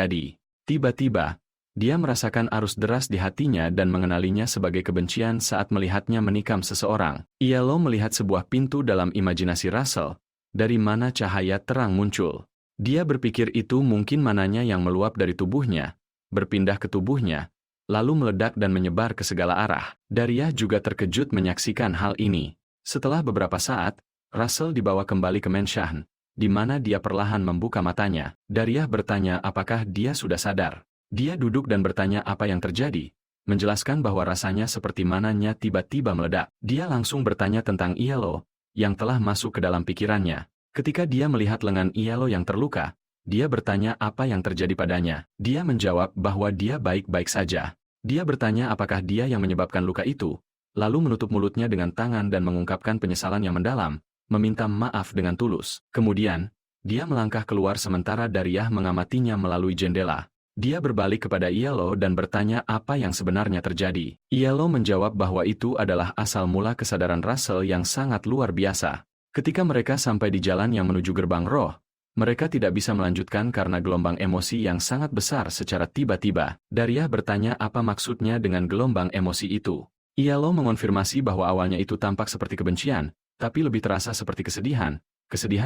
terjadi. Tiba-tiba, dia merasakan arus deras di hatinya dan mengenalinya sebagai kebencian saat melihatnya menikam seseorang. Yellow melihat sebuah pintu dalam imajinasi Russell, dari mana cahaya terang muncul. Dia berpikir itu mungkin mananya yang meluap dari tubuhnya, berpindah ke tubuhnya, lalu meledak dan menyebar ke segala arah. Dariah juga terkejut menyaksikan hal ini. Setelah beberapa saat, Russell dibawa kembali ke Mansion, di mana dia perlahan membuka matanya. Dariah bertanya apakah dia sudah sadar. Dia duduk dan bertanya apa yang terjadi, menjelaskan bahwa rasanya seperti mananya tiba-tiba meledak. Dia langsung bertanya tentang Yellow, yang telah masuk ke dalam pikirannya. Ketika dia melihat lengan Yellow yang terluka, dia bertanya apa yang terjadi padanya. Dia menjawab bahwa dia baik-baik saja. Dia bertanya apakah dia yang menyebabkan luka itu, lalu menutup mulutnya dengan tangan dan mengungkapkan penyesalan yang mendalam, meminta maaf dengan tulus. Kemudian, dia melangkah keluar sementara Dariah mengamatinya melalui jendela. Dia berbalik kepada Yellow dan bertanya apa yang sebenarnya terjadi. Yellow menjawab bahwa itu adalah asal mula kesadaran Russell yang sangat luar biasa. Ketika mereka sampai di jalan yang menuju gerbang roh, mereka tidak bisa melanjutkan karena gelombang emosi yang sangat besar secara tiba-tiba. Dariah bertanya apa maksudnya dengan gelombang emosi itu. Yellow mengonfirmasi bahwa awalnya itu tampak seperti kebencian, tapi lebih terasa seperti kesedihan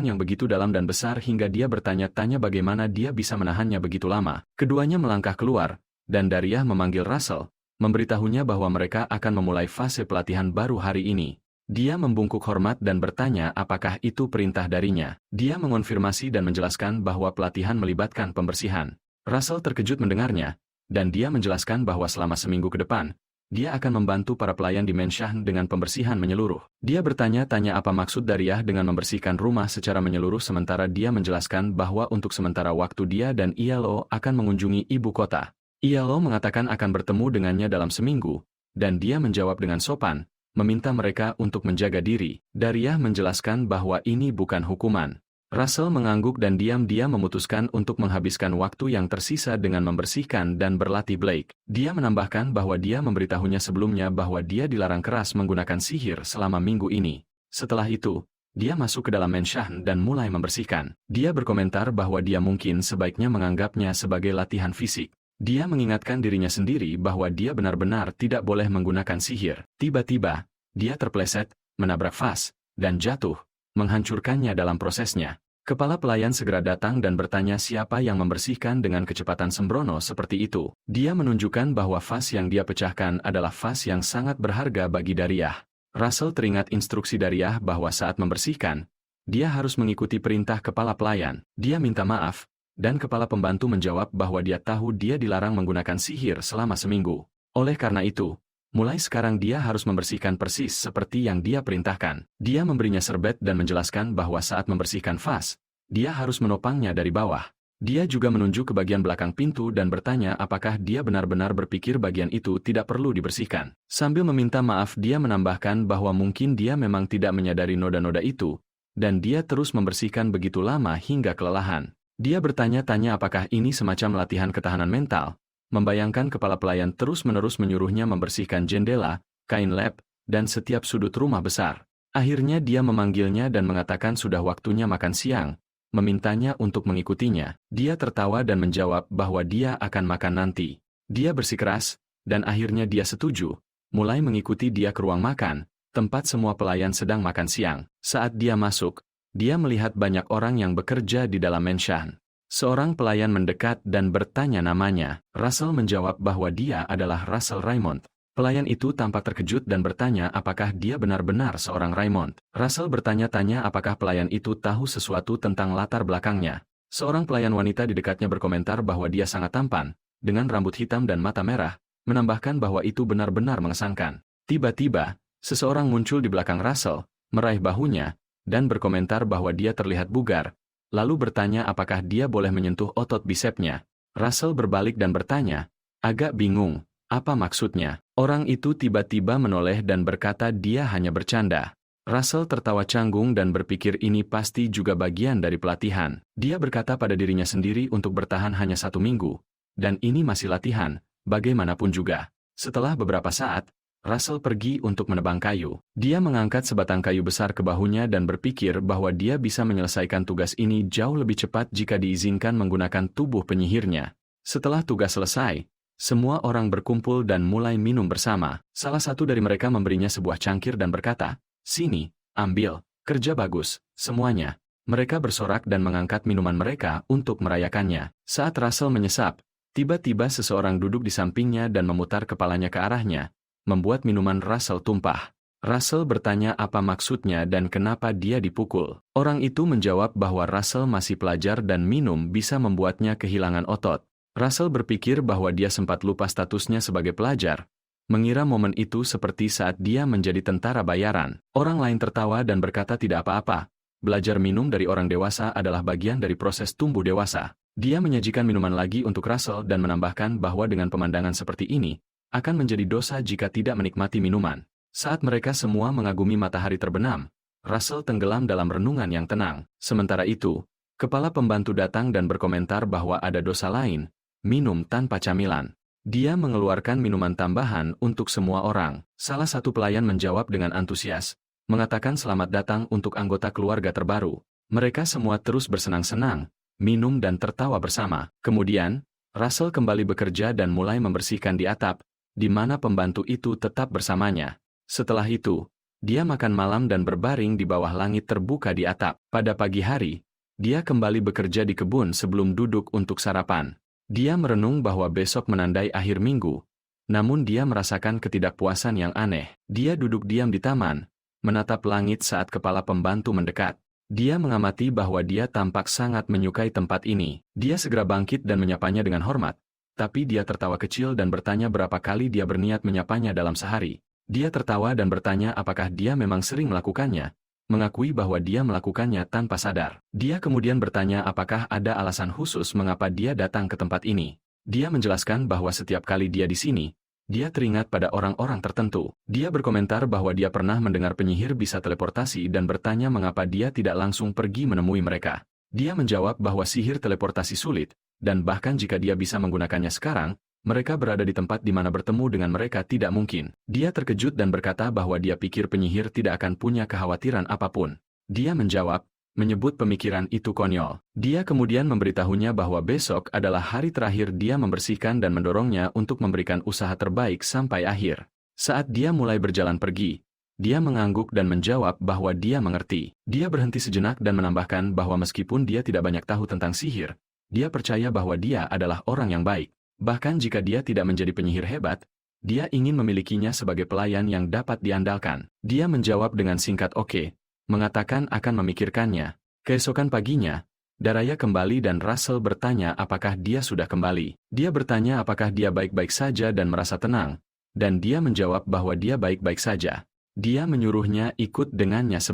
yang begitu dalam dan besar hingga dia bertanya-tanya bagaimana dia bisa menahannya begitu lama. Keduanya melangkah keluar, dan Dariah memanggil Russell, memberitahunya bahwa mereka akan memulai fase pelatihan baru hari ini. Dia membungkuk hormat dan bertanya apakah itu perintah darinya. Dia mengonfirmasi dan menjelaskan bahwa pelatihan melibatkan pembersihan. Russell terkejut mendengarnya, dan dia menjelaskan bahwa selama seminggu ke depan, dia akan membantu para pelayan di Mansion dengan pembersihan menyeluruh. Dia bertanya-tanya apa maksud Dariah dengan membersihkan rumah secara menyeluruh sementara dia menjelaskan bahwa untuk sementara waktu dia dan Yellow akan mengunjungi ibu kota. Yellow mengatakan akan bertemu dengannya dalam seminggu, dan dia menjawab dengan sopan, meminta mereka untuk menjaga diri. Dariah menjelaskan bahwa ini bukan hukuman. Russell mengangguk dan diam-diam memutuskan untuk menghabiskan waktu yang tersisa dengan membersihkan dan berlatih Blake. Dia menambahkan bahwa dia memberitahunya sebelumnya bahwa dia dilarang keras menggunakan sihir selama minggu ini. Setelah itu, dia masuk ke dalam Mansion dan mulai membersihkan. Dia berkomentar bahwa dia mungkin sebaiknya menganggapnya sebagai latihan fisik. Dia mengingatkan dirinya sendiri bahwa dia benar-benar tidak boleh menggunakan sihir. Tiba-tiba, dia terpleset, menabrak vas, dan jatuh, menghancurkannya dalam prosesnya. Kepala pelayan segera datang dan bertanya siapa yang membersihkan dengan kecepatan sembrono seperti itu. Dia menunjukkan bahwa vas yang dia pecahkan adalah vas yang sangat berharga bagi Dariah. Russell teringat instruksi Dariah bahwa saat membersihkan, dia harus mengikuti perintah kepala pelayan. Dia minta maaf, dan kepala pembantu menjawab bahwa dia tahu dia dilarang menggunakan sihir selama seminggu. Oleh karena itu, mulai sekarang dia harus membersihkan persis seperti yang dia perintahkan. Dia memberinya serbet dan menjelaskan bahwa saat membersihkan vas, dia harus menopangnya dari bawah. Dia juga menunjuk ke bagian belakang pintu dan bertanya apakah dia benar-benar berpikir bagian itu tidak perlu dibersihkan. Sambil meminta maaf dia menambahkan bahwa mungkin dia memang tidak menyadari noda-noda itu, dan dia terus membersihkan begitu lama hingga kelelahan. Dia bertanya-tanya apakah ini semacam latihan ketahanan mental, membayangkan kepala pelayan terus-menerus menyuruhnya membersihkan jendela, kain lap, dan setiap sudut rumah besar. Akhirnya dia memanggilnya dan mengatakan sudah waktunya makan siang, memintanya untuk mengikutinya. Dia tertawa dan menjawab bahwa dia akan makan nanti. Dia bersikeras, dan akhirnya dia setuju, mulai mengikuti dia ke ruang makan, tempat semua pelayan sedang makan siang. Saat dia masuk, dia melihat banyak orang yang bekerja di dalam Mansion. Seorang pelayan mendekat dan bertanya namanya. Russell menjawab bahwa dia adalah Russell Raymond. Pelayan itu tampak terkejut dan bertanya apakah dia benar-benar seorang Raymond. Russell bertanya-tanya apakah pelayan itu tahu sesuatu tentang latar belakangnya. Seorang pelayan wanita di dekatnya berkomentar bahwa dia sangat tampan, dengan rambut hitam dan mata merah, menambahkan bahwa itu benar-benar mengesankan. Tiba-tiba, seseorang muncul di belakang Russell, meraih bahunya, dan berkomentar bahwa dia terlihat bugar, lalu bertanya apakah dia boleh menyentuh otot bisepnya. Russell berbalik dan bertanya, agak bingung, apa maksudnya? Orang itu tiba-tiba menoleh dan berkata dia hanya bercanda. Russell tertawa canggung dan berpikir ini pasti juga bagian dari pelatihan. Dia berkata pada dirinya sendiri untuk bertahan hanya 1 minggu, dan ini masih latihan, bagaimanapun juga. Setelah beberapa saat, Russell pergi untuk menebang kayu. Dia mengangkat sebatang kayu besar ke bahunya dan berpikir bahwa dia bisa menyelesaikan tugas ini jauh lebih cepat jika diizinkan menggunakan tubuh penyihirnya. Setelah tugas selesai, semua orang berkumpul dan mulai minum bersama. Salah satu dari mereka memberinya sebuah cangkir dan berkata, "Sini, ambil, kerja bagus, semuanya." Mereka bersorak dan mengangkat minuman mereka untuk merayakannya. Saat Russell menyesap, tiba-tiba seseorang duduk di sampingnya dan memutar kepalanya ke arahnya, membuat minuman Russell tumpah. Russell bertanya apa maksudnya dan kenapa dia dipukul. Orang itu menjawab bahwa Russell masih pelajar dan minum bisa membuatnya kehilangan otot. Russell berpikir bahwa dia sempat lupa statusnya sebagai pelajar, mengira momen itu seperti saat dia menjadi tentara bayaran. Orang lain tertawa dan berkata tidak apa-apa. Belajar minum dari orang dewasa adalah bagian dari proses tumbuh dewasa. Dia menyajikan minuman lagi untuk Russell dan menambahkan bahwa dengan pemandangan seperti ini, akan menjadi dosa jika tidak menikmati minuman. Saat mereka semua mengagumi matahari terbenam, Russell tenggelam dalam renungan yang tenang. Sementara itu, kepala pembantu datang dan berkomentar bahwa ada dosa lain, minum tanpa camilan. Dia mengeluarkan minuman tambahan untuk semua orang. Salah satu pelayan menjawab dengan antusias, mengatakan selamat datang untuk anggota keluarga terbaru. Mereka semua terus bersenang-senang, minum dan tertawa bersama. Kemudian, Russell kembali bekerja dan mulai membersihkan di atap, di mana pembantu itu tetap bersamanya. Setelah itu, dia makan malam dan berbaring di bawah langit terbuka di atap. Pada pagi hari, dia kembali bekerja di kebun sebelum duduk untuk sarapan. Dia merenung bahwa besok menandai akhir minggu, namun dia merasakan ketidakpuasan yang aneh. Dia duduk diam di taman, menatap langit saat kepala pembantu mendekat. Dia mengamati bahwa dia tampak sangat menyukai tempat ini. Dia segera bangkit dan menyapanya dengan hormat, tapi dia tertawa kecil dan bertanya berapa kali dia berniat menyapanya dalam sehari. Dia tertawa dan bertanya apakah dia memang sering melakukannya, mengakui bahwa dia melakukannya tanpa sadar. Dia kemudian bertanya apakah ada alasan khusus mengapa dia datang ke tempat ini. Dia menjelaskan bahwa setiap kali dia di sini, dia teringat pada orang-orang tertentu. Dia berkomentar bahwa dia pernah mendengar penyihir bisa teleportasi dan bertanya mengapa dia tidak langsung pergi menemui mereka. Dia menjawab bahwa sihir teleportasi sulit, dan bahkan jika dia bisa menggunakannya sekarang, mereka berada di tempat di mana bertemu dengan mereka tidak mungkin. Dia terkejut dan berkata bahwa dia pikir penyihir tidak akan punya kekhawatiran apapun. Dia menjawab, menyebut pemikiran itu konyol. Dia kemudian memberitahunya bahwa besok adalah hari terakhir dia membersihkan dan mendorongnya untuk memberikan usaha terbaik sampai akhir. Saat dia mulai berjalan pergi, dia mengangguk dan menjawab bahwa dia mengerti. Dia berhenti sejenak dan menambahkan bahwa meskipun dia tidak banyak tahu tentang sihir, dia percaya bahwa dia adalah orang yang baik. Bahkan jika dia tidak menjadi penyihir hebat, dia ingin memilikinya sebagai pelayan yang dapat diandalkan. Dia menjawab dengan singkat oke, mengatakan akan memikirkannya. Keesokan paginya, Daraya kembali dan Russell bertanya apakah dia sudah kembali. Dia bertanya apakah dia baik-baik saja dan merasa tenang, dan dia menjawab bahwa dia baik-baik saja. Dia menyuruhnya ikut dengannya